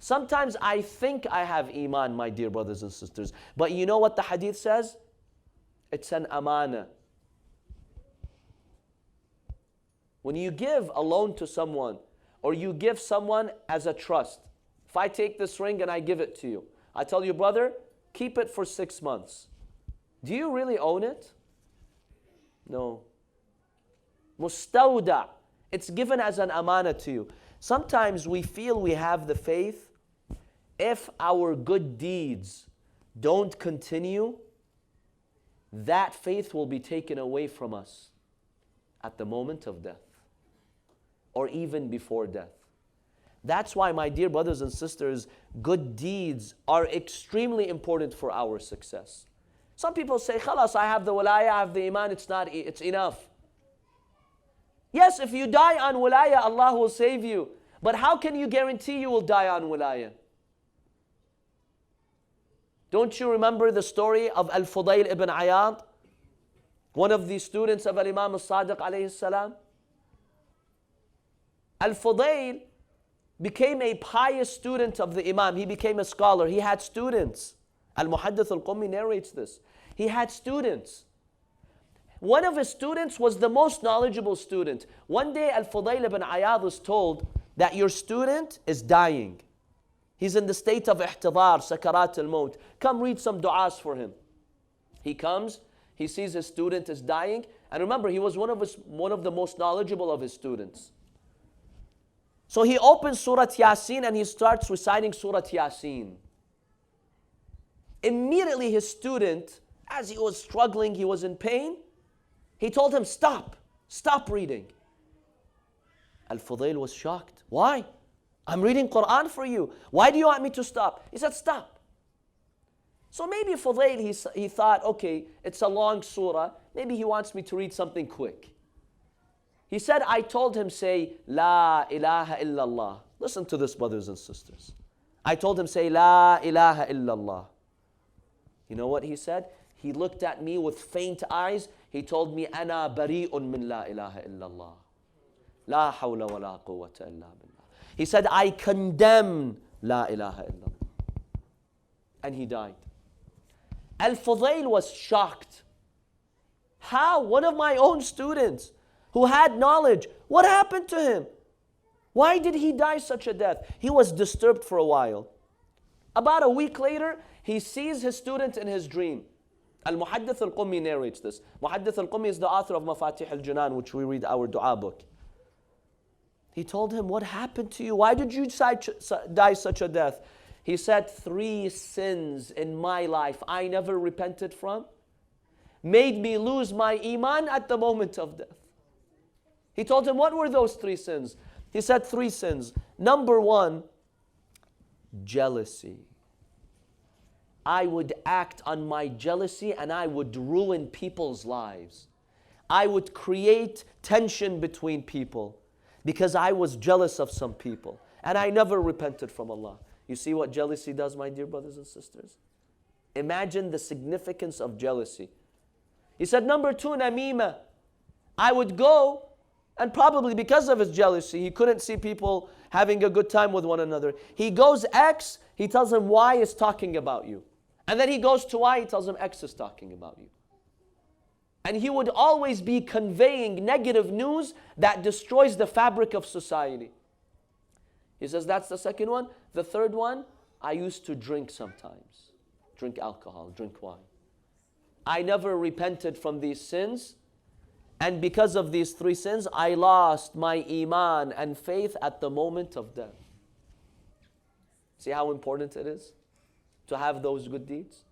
Sometimes I think I have iman, my dear brothers and sisters. But you know what the hadith says? It's an amana. When you give a loan to someone, or you give someone as a trust, if I take this ring and I give it to you, I tell you, brother, keep it for 6 months. Do you really own it? No. Mustawda. It's given as an amana to you. Sometimes we feel we have the faith. If our good deeds don't continue, that faith will be taken away from us at the moment of death, or even before death. That's why, my dear brothers and sisters, good deeds are extremely important for our success. Some people say, khalas, I have the wilayah, I have the iman, it's enough. Yes, if you die on wilayah, Allah will save you. But how can you guarantee you will die on wilayah? Don't you remember the story of Al-Fudayl ibn Ayad, one of the students of Al-Imam Al-Sadiq alayhi salam? Al-Fudayl became a pious student of the Imam. He became a scholar. He had students. Al-Muhaddith Al-Qummi narrates this. He had students. One of his students was the most knowledgeable student. One day Al-Fudayl ibn Ayad was told that your student is dying. He's in the state of ihtidar, sakarat al-maut. Come read some du'as for him. He comes, he sees his student is dying. And remember, he was one of the most knowledgeable of his students. So he opens Surah Yasin and he starts reciting Surah Yasin. Immediately his student, as he was struggling, he was in pain, he told him, stop reading. Al-Fudayl was shocked. Why? I'm reading Quran for you. Why do you want me to stop? He said, stop. So maybe Fudayl, he thought, okay, it's a long surah. Maybe he wants me to read something quick. He said, I told him, say, La ilaha illallah. Listen to this, brothers and sisters. I told him, say, La ilaha illallah. You know what he said? He looked at me with faint eyes. He told me, Ana bari'un min la ilaha illallah. La hawla wa la quwwata illa billah. He said, I condemn la ilaha illallah. And he died. Al-Fudayl was shocked. How? One of my own students who had knowledge, what happened to him? Why did he die such a death? He was disturbed for a while. About a week later, he sees his student in his dream. Al-Muhaddith Al-Qummi narrates this. Muhaddith Al-Qummi is the author of Mafatih Al-Junan, which we read our dua book. He told him, what happened to you? Why did you die such a death? He said, 3 sins in my life I never repented from made me lose my iman at the moment of death. He told him, what were those 3 sins? He said 3 sins. Number 1, jealousy. I would act on my jealousy and I would ruin people's lives. I would create tension between people because I was jealous of some people. And I never repented from Allah. You see what jealousy does, my dear brothers and sisters? Imagine the significance of jealousy. He said, number 2, namima. I would go, and probably because of his jealousy, he couldn't see people having a good time with one another. He goes X, he tells him Y is talking about you. And then he goes to Y, he tells him X is talking about you. And he would always be conveying negative news that destroys the fabric of society. He says, that's the second one. The third one, I used to drink sometimes. Drink alcohol, drink wine. I never repented from these sins. And because of these 3 sins, I lost my iman and faith at the moment of death. See how important it is to have those good deeds?